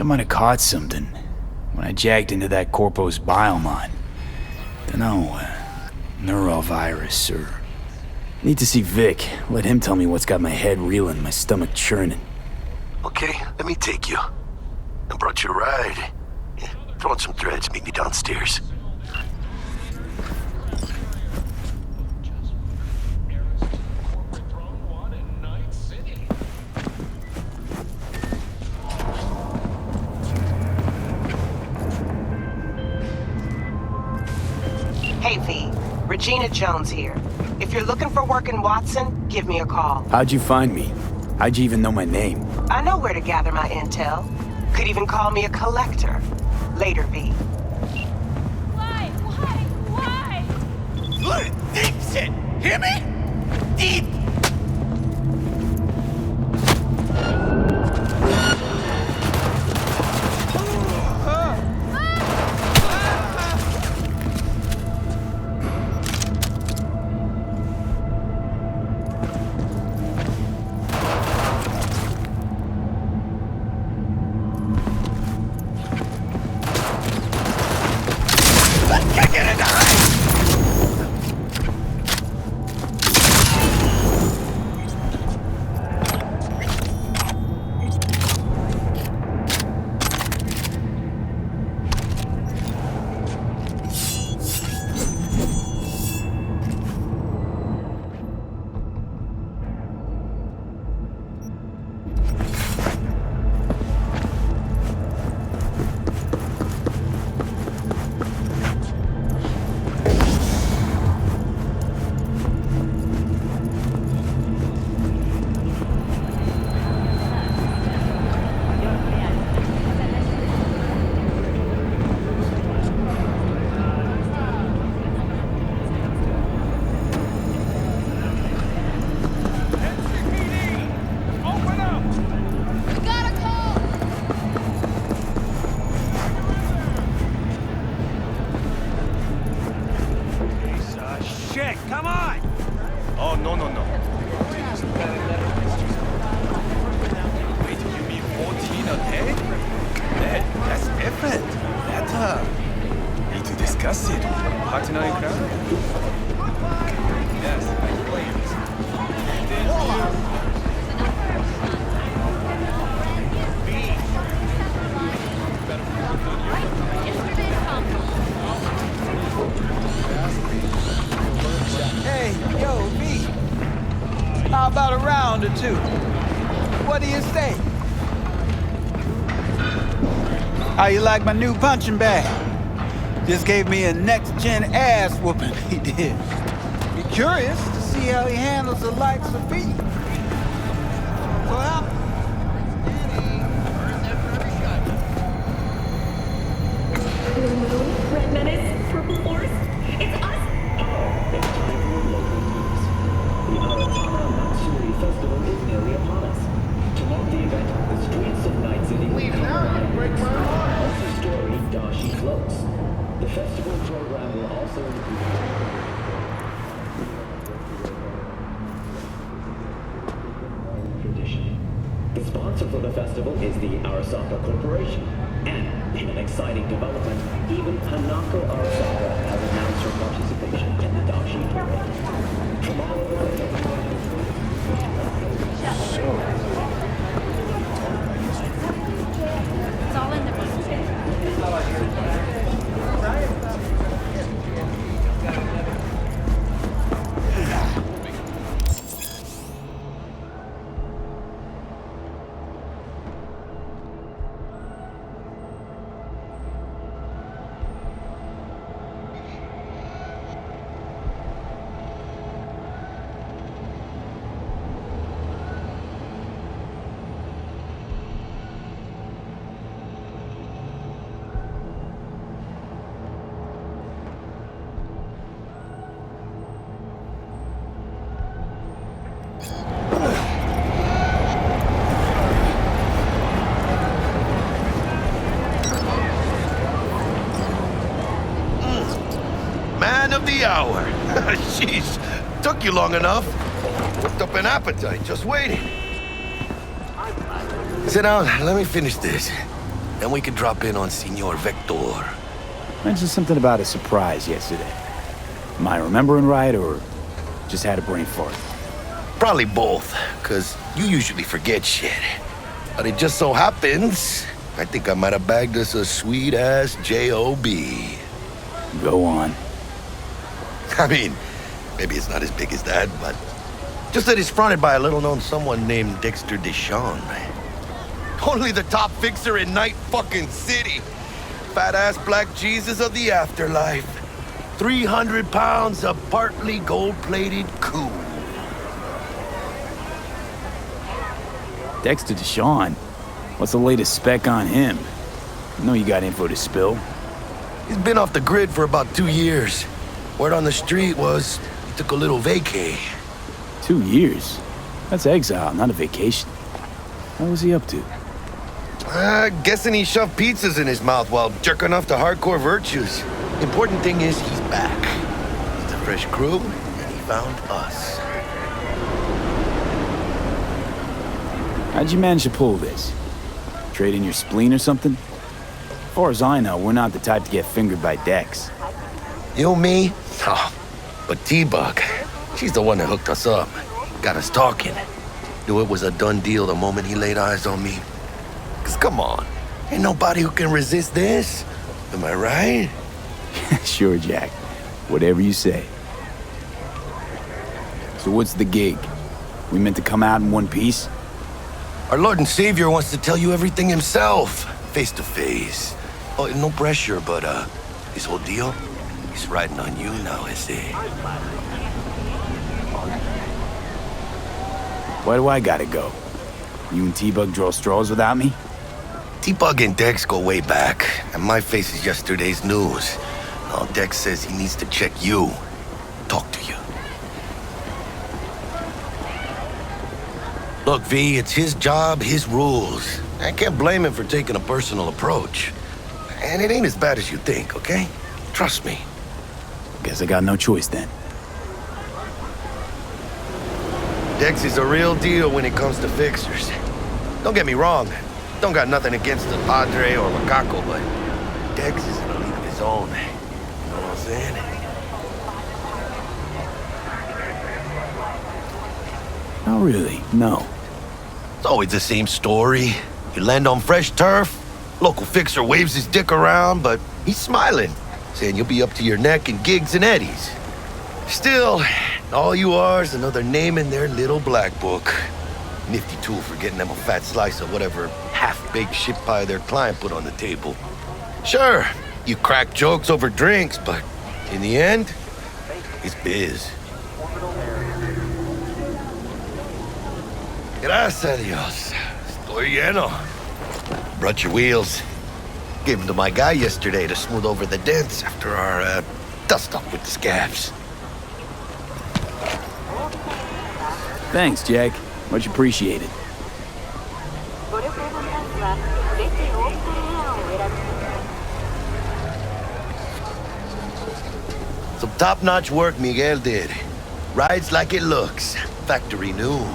might have caught something when I jacked into that corpo's biomon. Dunno, neurovirus or... Need to see Vic. Let him tell me what's got my head reeling, my stomach churning. Okay, let me take you. I brought you a ride. Yeah, throw on some threads, meet me downstairs. Hey V, Regina Jones here. If you're looking for work in Watson, give me a call. How'd you find me? How'd you even know my name? I know where to gather my intel. Could even call me a collector. Later, V. Why? Look, deep shit! Hear me? Deep! What do you say? How you like my new punching bag? Just gave me a next-gen ass whooping, he did. Be curious to see how he handles the likes of me. So how... Red Menace, Purple Force, it's us! Festival is nearly upon us. To mark the event, the streets of Night City will commemorate the story Dashi floats. The festival program will also include tradition. The sponsor for the festival is the Arasaka Corporation. And, in an exciting development, even Hanako Arasaka has announced her participation in the Dashi parade. From all over the world, It's all in the book. Man of the hour. Jeez, took you long enough. Worked up an appetite, just waiting. Sit down, let me finish this. Then we can drop in on Senor Vector. Mentioned something about a surprise yesterday. Am I remembering right, or just had a brain fart? Probably both, because you usually forget shit. But it just so happens, I think I might have bagged us a sweet-ass J.O.B. Go on. I mean, maybe it's not as big as that, but just that it's fronted by a little-known someone named Dexter Deshawn. Only the top fixer in Night fucking City. Fat-ass black Jesus of the afterlife. 300 pounds of partly gold-plated cool. Dexter Deshawn? What's the latest spec on him? I know you got info to spill. He's been off the grid for about 2 years. Word on the street was he took a little vacay. 2 years? That's exile, not a vacation. What was he up to? Guessing he shoved pizzas in his mouth while jerking off to hardcore virtues. Important thing is he's back. It's a fresh crew, and he found us. How'd you manage to pull this? Trade in your spleen or something? As far as I know, we're not the type to get fingered by Dex. You, me? Oh, but T-Bug, she's the one that hooked us up. Got us talking. Knew it was a done deal the moment he laid eyes on me. 'Cause come on, ain't nobody who can resist this. Am I right? Sure, Jack. Whatever you say. So what's the gig? We meant to come out in one piece? Our Lord and Savior wants to tell you everything himself, face to face. Oh, no pressure, but this whole deal, he's riding on you now, is he? Why do I gotta go? You and T-Bug draw straws without me? T-Bug and Dex go way back, and my face is yesterday's news. Now Dex says he needs to check you, talk to you. Look, V, it's his job, his rules. I can't blame him for taking a personal approach. And it ain't as bad as you think, okay? Trust me. Guess I got no choice then. Dex is a real deal when it comes to fixers. Don't get me wrong. Don't got nothing against the Padre or Macaco, but Dex is in a league of his own. You know what I'm saying? Not really, no. It's always the same story. You land on fresh turf, local fixer waves his dick around, but he's smiling, saying you'll be up to your neck in gigs and eddies. Still, all you are is another name in their little black book. Nifty tool for getting them a fat slice of whatever half-baked shit pie their client put on the table. Sure, you crack jokes over drinks, but in the end, it's biz. Gracias a Dios. Estoy lleno. Brought your wheels. Gave them to my guy yesterday to smooth over the dents after our dust-up with the scabs. Thanks, Jack. Much appreciated. Some top-notch work Miguel did. Rides like it looks. Factory new.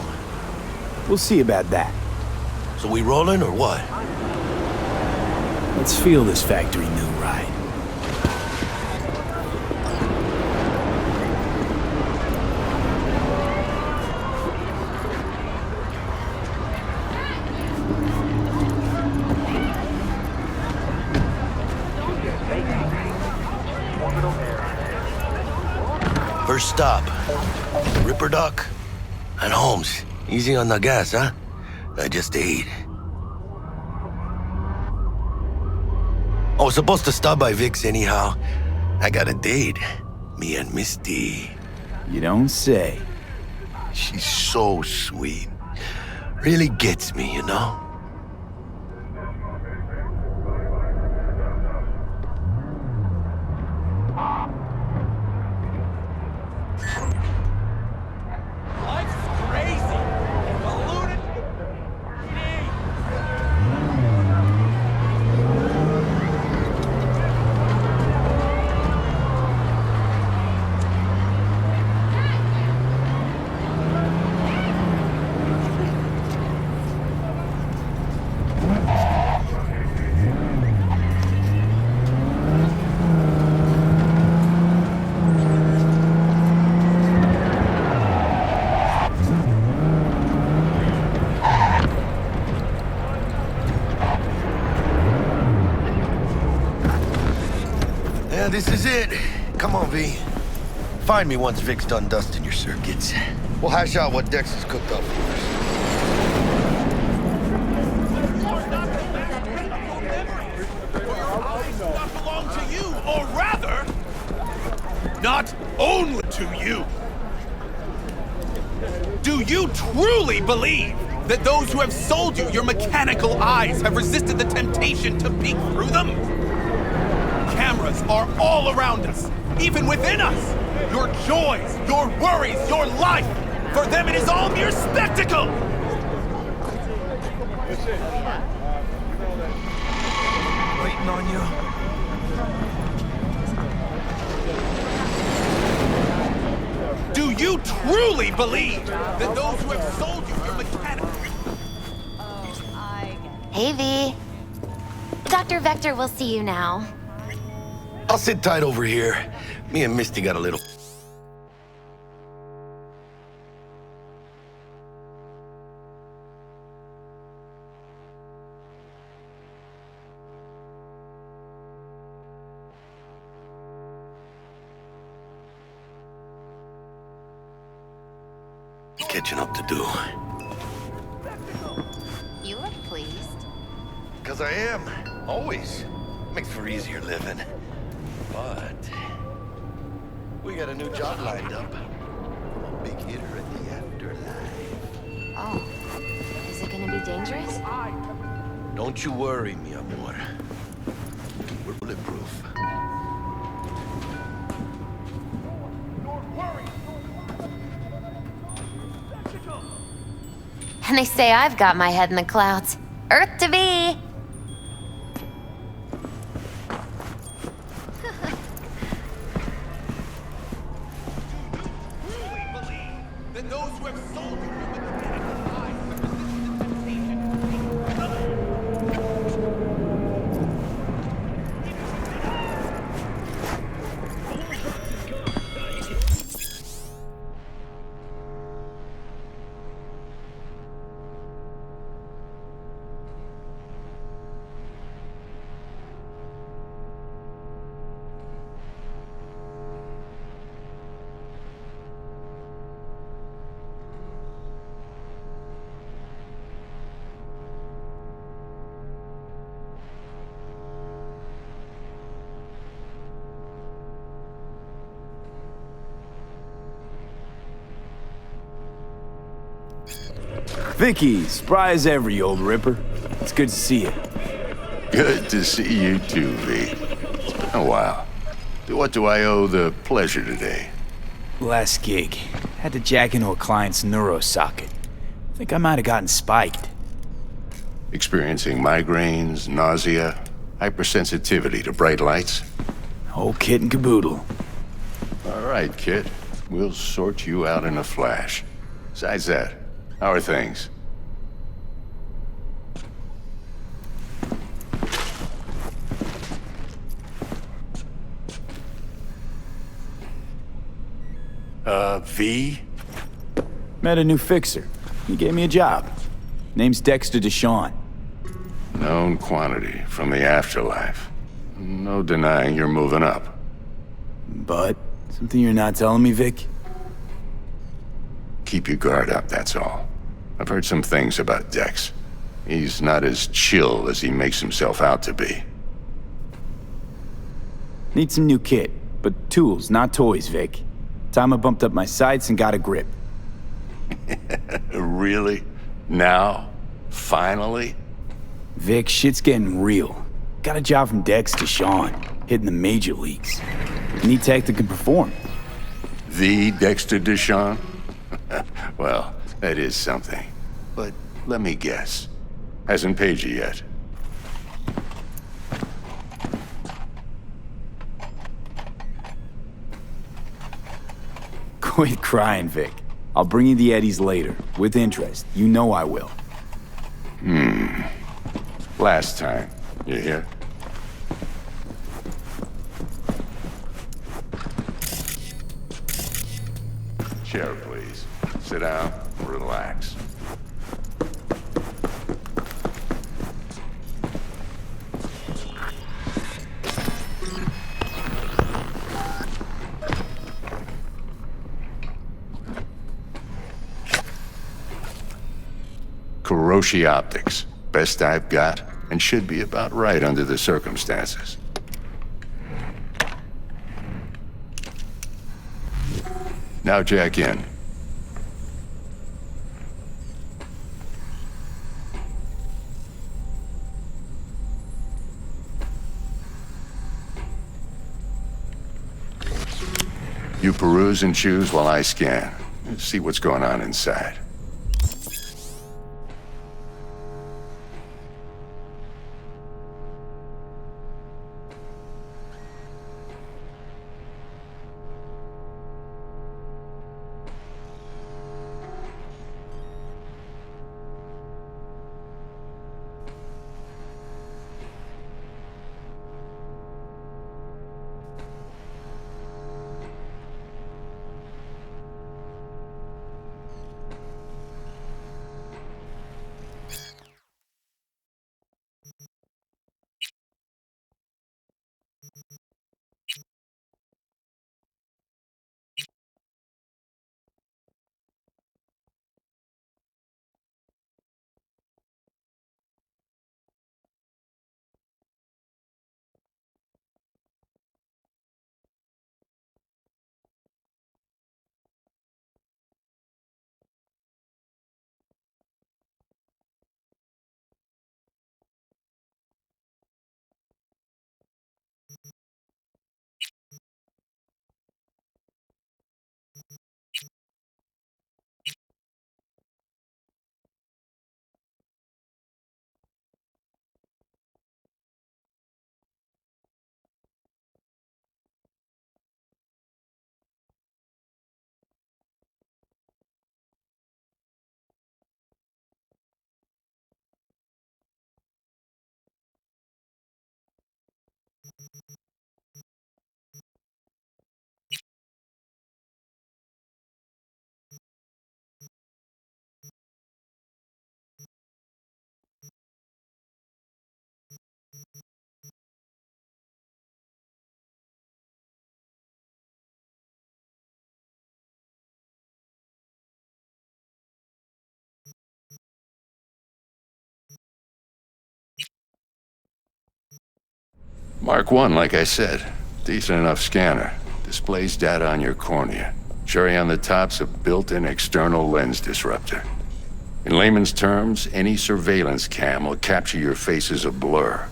We'll see about that. So we rolling or what? Let's feel this factory new ride. First stop, Ripper Duck and Holmes. Easy on the gas, huh? I just ate. I was supposed to stop by Vic's anyhow. I got a date. Me and Misty. You don't say. She's so sweet. Really gets me, you know? this is it. Come on, V. Find me once Vic's done dusting your circuits. We'll hash out what Dex has cooked up for us. Not belong to you, or rather, not only to you. Do you truly believe that those who have sold you your mechanical eyes have resisted the temptation to peek through them? Cameras are all around us, even within us. Your joys, your worries, your life. For them, it is all mere spectacle. Waiting on you. Do you truly believe that those who have sold you your mechanical... Hey, V. Dr. Vector will see you now. I'll sit tight over here. Me and Misty got a little... catching up to do. You look pleased. Because I am. Always. Makes for easier living. But... we got a new job lined up. A big hitter at the Afterlife. Oh. Is it gonna be dangerous? Don't you worry, mi amor. We're bulletproof. And they say I've got my head in the clouds. Earth to be! That those who have sold you your mechanical eyes have resisted the temptation to peek through them. Vicky, spry as ever, you old ripper. It's good to see you. Good to see you too, V. It's been a while. To what do I owe the pleasure today? Last gig. Had to jack into a client's neuro socket. Think I might have gotten spiked. Experiencing migraines, nausea, hypersensitivity to bright lights? Whole kit and caboodle. All right, kid. We'll sort you out in a flash. Besides that, how are things? V? Met a new fixer. He gave me a job. Name's Dexter Deshawn. Known quantity from the Afterlife. No denying you're moving up. But, something you're not telling me, Vic? Keep your guard up, that's all. I've heard some things about Dex. He's not as chill as he makes himself out to be. Need some new kit, but tools, not toys, Vic. Time I bumped up my sights and got a grip. Really? Now? Finally? Vic, shit's getting real. Got a job from Dex to Sean, hitting the major leagues. Need tech that can perform. The Dexter Deshawn? Well, that is something. But let me guess. Hasn't paid you yet. Quit crying, Vic. I'll bring you the eddies later, with interest. You know I will. Last time. You hear? Chair, please. Sit down, relax. Kiroshi Optics. Best I've got, and should be about right under the circumstances. Now jack in. You peruse and choose while I scan. See what's going on inside. Mark 1, like I said. Decent enough scanner. Displays data on your cornea. Cherry on the top's a built-in external lens disruptor. In layman's terms, any surveillance cam will capture your face as a blur.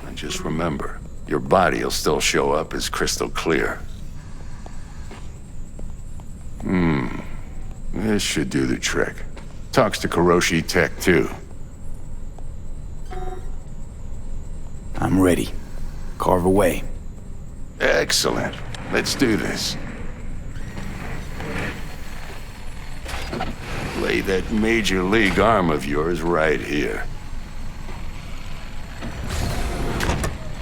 And just remember, your body will still show up as crystal clear. This should do the trick. Talks to Kiroshi Tech, too. I'm ready. Carve away. Excellent. Let's do this. Lay that major league arm of yours right here.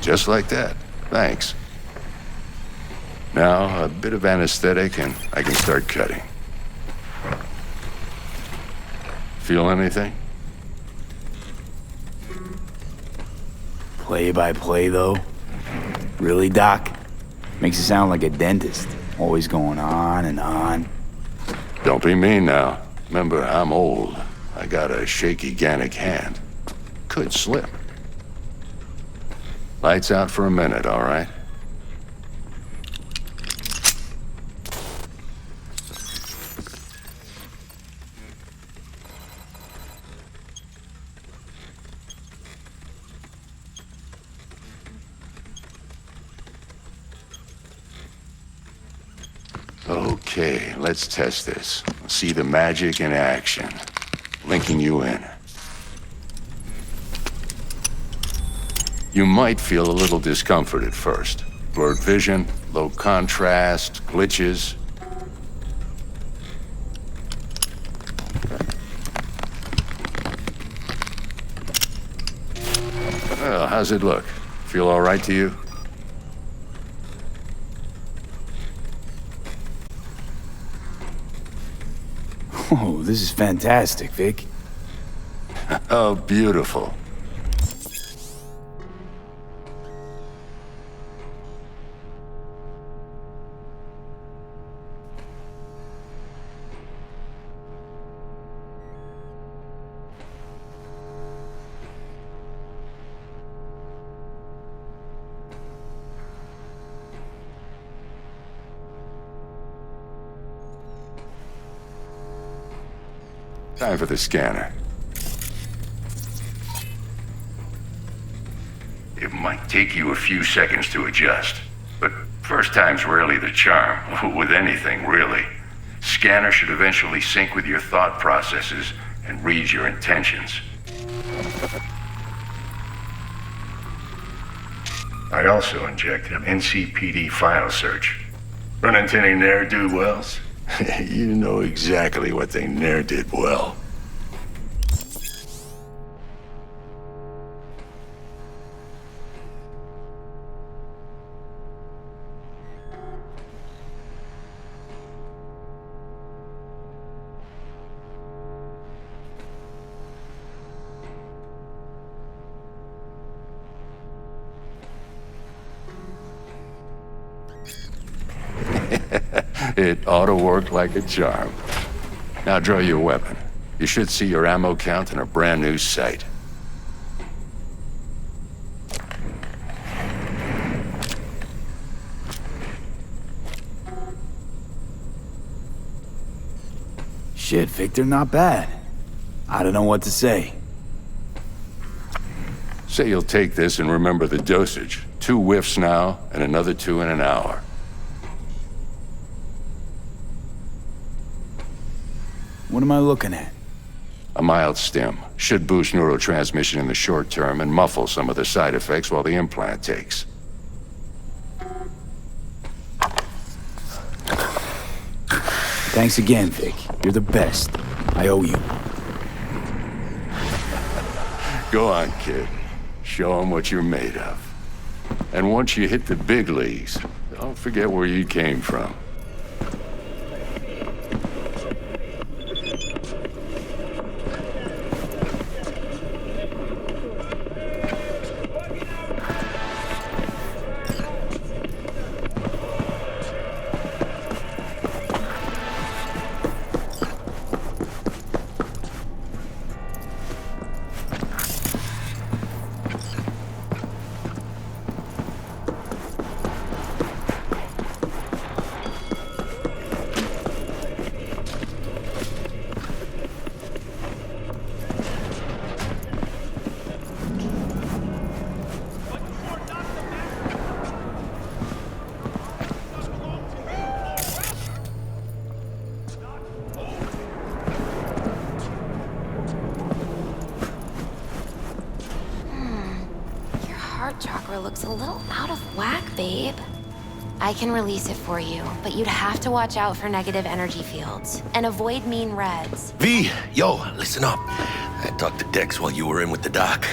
Just like that. Thanks. Now, a bit of anesthetic and I can start cutting. Feel anything? Play by play, though? Really, Doc? Makes it sound like a dentist. Always going on and on. Don't be mean now. Remember, I'm old. I got a shaky Gannic hand. Could slip. Lights out for a minute, all right? Okay, let's test this. See the magic in action. Linking you in. You might feel a little discomfort at first. Blurred vision, low contrast, glitches. Well, how's it look? Feel all right to you? Oh, this is fantastic, Vic. Oh, beautiful. Time for the scanner. It might take you a few seconds to adjust, but first time's rarely the charm, with anything, really. Scanner should eventually sync with your thought processes and read your intentions. I also injected an NCPD file search. Run into any ne'er-do-wells? You know exactly what they ne'er did well. It ought to work like a charm. Now draw your weapon. You should see your ammo count in a brand new sight. Shit, Victor, not bad. I don't know what to say. Say you'll take this and remember the dosage. 2 whiffs now, and another 2 in an hour. What am I looking at? A mild stim. Should boost neurotransmission in the short term and muffle some of the side effects while the implant takes. Thanks again, Vic. You're the best. I owe you. Go on, kid. Show 'em what you're made of. And once you hit the big leagues, don't forget where you came from. Chakra looks a little out of whack, babe. I can release it for you, but you'd have to watch out for negative energy fields and avoid mean reds. V, yo, listen up. I talked to Dex while you were in with the doc.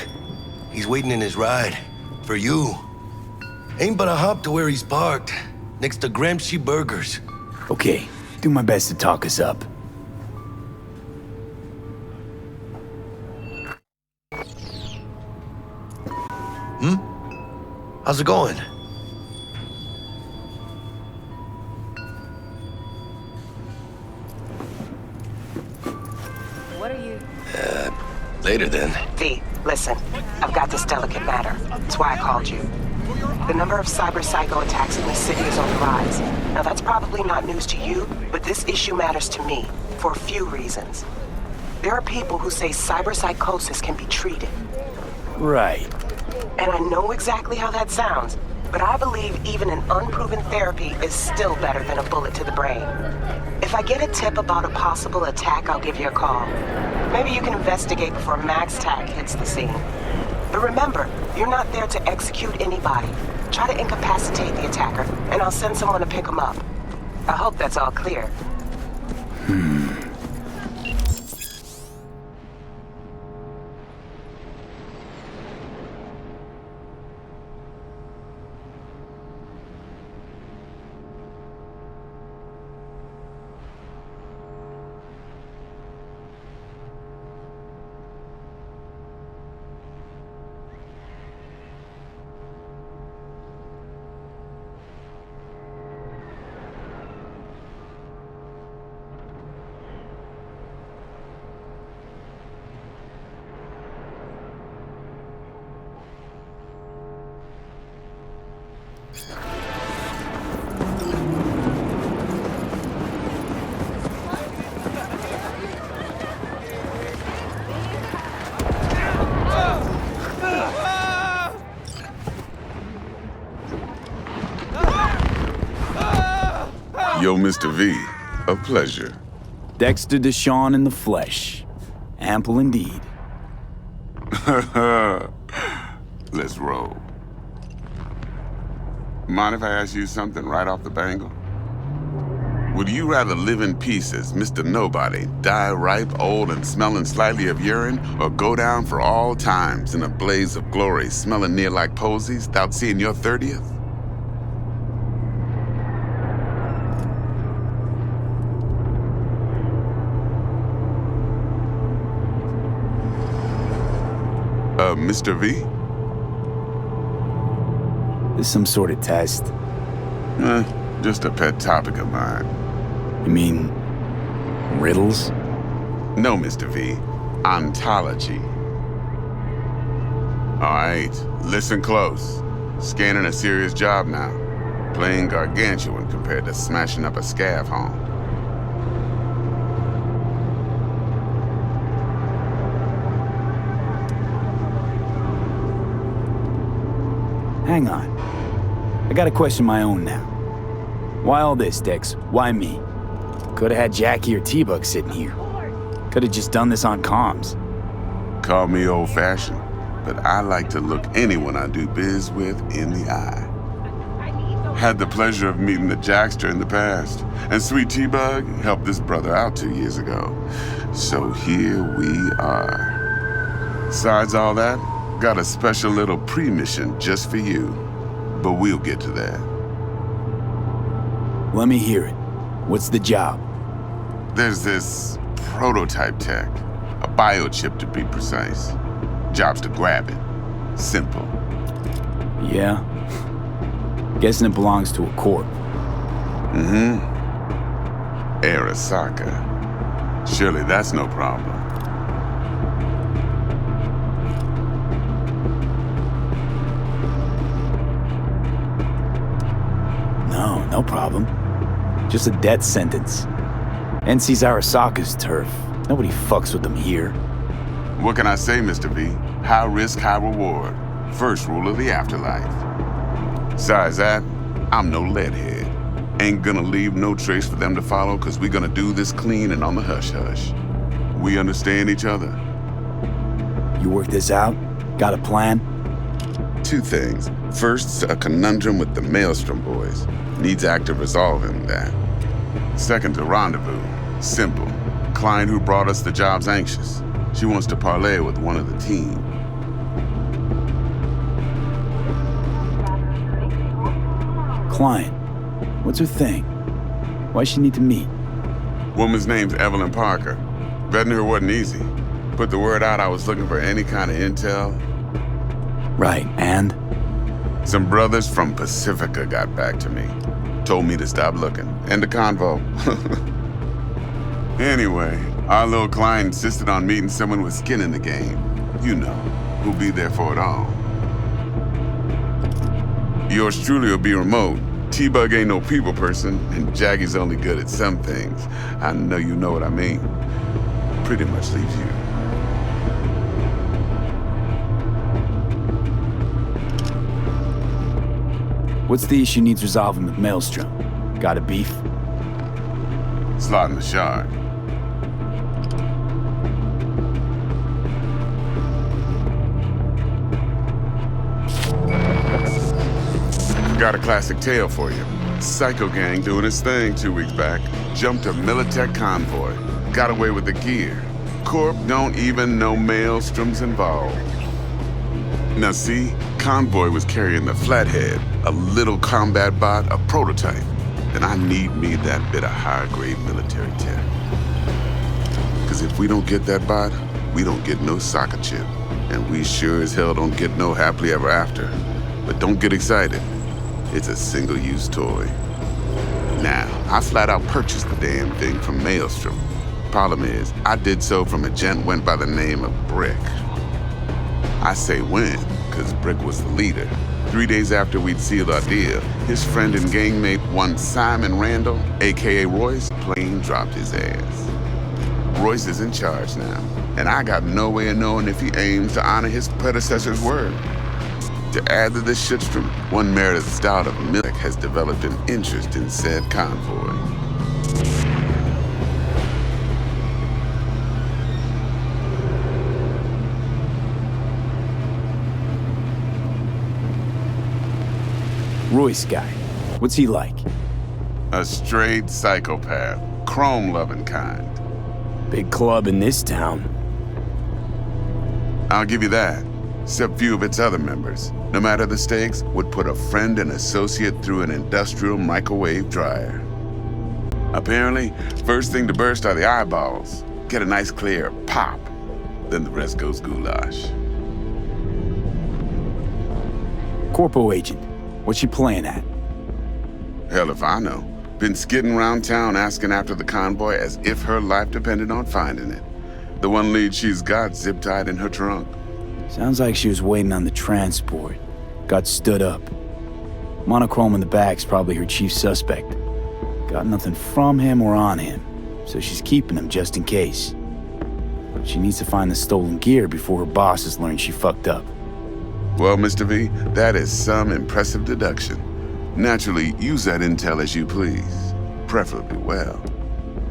He's waiting in his ride. For you. Ain't but a hop to where he's parked. Next to Gramsci Burgers. Okay, do my best to talk us up. How's it going? What are you... Later then. V, listen. I've got this delicate matter. That's why I called you. The number of cyber-psycho attacks in the city is on the rise. Now that's probably not news to you, but this issue matters to me for a few reasons. There are people who say cyberpsychosis can be treated. Right. And I know exactly how that sounds, but I believe even an unproven therapy is still better than a bullet to the brain. If I get a tip about a possible attack, I'll give you a call. Maybe you can investigate before Max Tac hits the scene. But remember, you're not there to execute anybody. Try to incapacitate the attacker, and I'll send someone to pick him up. I hope that's all clear. Yo, Mr. V, a pleasure. Dexter Deshawn in the flesh. Ample indeed. Let's roll. Mind if I ask you something right off the bangle? Would you rather live in peace as Mr. Nobody, die ripe, old, and smelling slightly of urine, or go down for all times in a blaze of glory, smelling near like posies, without seeing your 30th? Mr. V? This some sort of test? Just a pet topic of mine. You mean riddles? No, Mr. V. Ontology. All right, listen close. Scanning a serious job now. Playing gargantuan compared to smashing up a scav home. Hang on. I gotta question my own now. Why all this, Dex? Why me? Could've had Jackie or T-Bug sitting here. Could've just done this on comms. Call me old-fashioned, but I like to look anyone I do biz with in the eye. Had the pleasure of meeting the Jackster in the past, and sweet T-Bug helped this brother out 2 years ago. So here we are. Besides all that, got a special little pre-mission just for you, but we'll get to that. Let me hear it. What's the job? There's this prototype tech, a biochip to be precise. Job's to grab it. Simple. Yeah? Guessing it belongs to a corp. Mm-hmm. Arasaka. Surely that's no problem. No problem. Just a death sentence. NC's Arasaka's turf. Nobody fucks with them here. What can I say, Mr. V? High risk, high reward. First rule of the afterlife. Besides that, I'm no leadhead. Ain't gonna leave no trace for them to follow, cause we gonna do this clean and on the hush-hush. We understand each other. You work this out? Got a plan? 2 things. First, a conundrum with the Maelstrom boys. Needs active resolving that. Second, a rendezvous. Simple. Client who brought us the job's anxious. She wants to parlay with one of the team. Client. What's her thing? Why's she need to meet? Woman's name's Evelyn Parker. Vetting her wasn't easy. Put the word out I was looking for any kind of intel. Right, and? Some brothers from Pacifica got back to me. Told me to stop looking. End of convo. Anyway, our little client insisted on meeting someone with skin in the game. You know, who'll be there for it all. Yours truly will be remote. T-Bug ain't no people person, and Jaggy's only good at some things. I know you know what I mean. Pretty much leaves you. What's the issue needs resolving with Maelstrom? Got a beef? Slotting the shard. Got a classic tale for you. Psycho gang doing his thing 2 weeks back. Jumped a Militech convoy. Got away with the gear. Corp don't even know Maelstrom's involved. Now see, convoy was carrying the Flathead, a little combat bot, a prototype. And I need me that bit of high-grade military tech. Because if we don't get that bot, we don't get no soccer chip. And we sure as hell don't get no happily ever after. But don't get excited. It's a single-use toy. Now, I flat out purchased the damn thing from Maelstrom. Problem is, I did so from a gent went by the name of Brick. I say when, because Brick was the leader. 3 days after we'd sealed our deal, his friend and gangmate, one Simon Randall, a.k.a. Royce, plain dropped his ass. Royce is in charge now, and I got no way of knowing if he aims to honor his predecessor's word. To add to the shitstrom, one Meredith Stout of Milk has developed an interest in said convoy. Royce guy. What's he like? A straight psychopath. Chrome-loving kind. Big club in this town. I'll give you that. Except few of its other members, no matter the stakes, would put a friend and associate through an industrial microwave dryer. Apparently, first thing to burst are the eyeballs. Get a nice clear pop. Then the rest goes goulash. Corpo agent. What's she playing at? Hell if I know. Been skidding around town asking after the convoy as if her life depended on finding it. The one lead she's got zip-tied in her trunk. Sounds like she was waiting on the transport. Got stood up. Monochrome in the back's probably her chief suspect. Got nothing from him or on him, so she's keeping him just in case. She needs to find the stolen gear before her bosses learn she fucked up. Well, Mr. V, that is some impressive deduction. Naturally, use that intel as you please. Preferably well.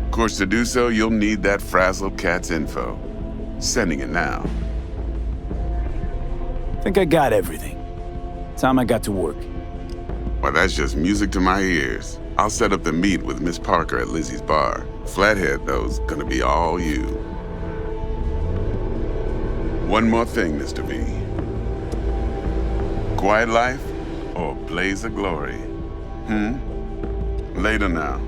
Of course, to do so, you'll need that frazzled cat's info. Sending it now. Think I got everything. Time I got to work. Well, that's just music to my ears. I'll set up the meet with Miss Parker at Lizzie's bar. Flathead, though's gonna be all you. One more thing, Mr. V. Quiet life or blaze of glory? Later now.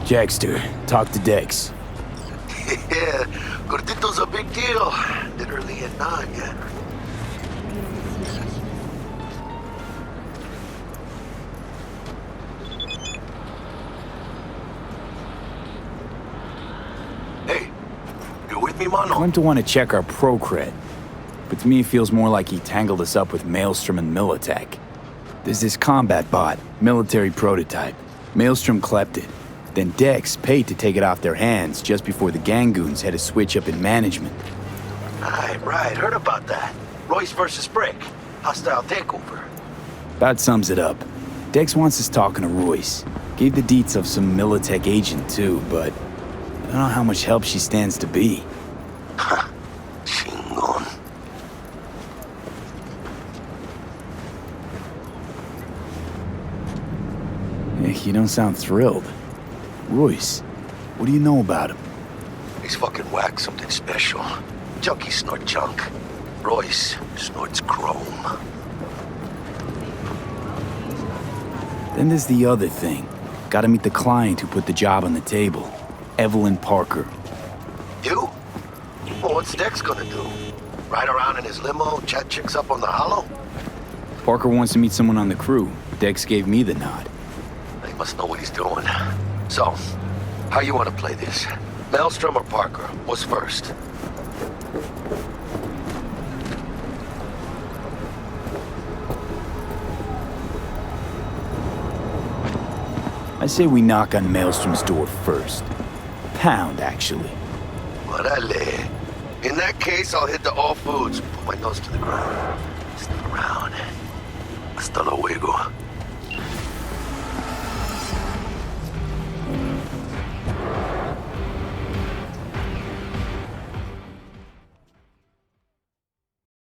Jackster, talk to Dex. Yeah, Gordito's a big deal. Literally at 9, yeah. Hey, you with me, Mono? I'm to want to check our pro cred, but to me it feels more like he tangled us up with Maelstrom and Militech. There's this combat bot, military prototype. Maelstrom clept it. Then Dex paid to take it off their hands just before the Gangoons had a switch up in management. Right, heard about that. Royce versus Brick. Hostile takeover. About sums it up. Dex wants us talking to Royce. Gave the deets of some Militech agent too, but I don't know how much help she stands to be. Ha, chingon. You don't sound thrilled. Royce, what do you know about him? He's fucking whack, something special. Junkies snort junk. Royce snorts chrome. Then there's the other thing. Gotta meet the client who put the job on the table. Evelyn Parker. You? Well, what's Dex gonna do? Ride around in his limo, chat chicks up on the hollow? Parker wants to meet someone on the crew. Dex gave me the nod. He must know what he's doing. So, how you want to play this? Maelstrom or Parker? What's first? I say we knock on Maelstrom's door first. Pound, actually. Orale. In that case, I'll hit the all foods, put my nose to the ground. Sniff around. Hasta luego.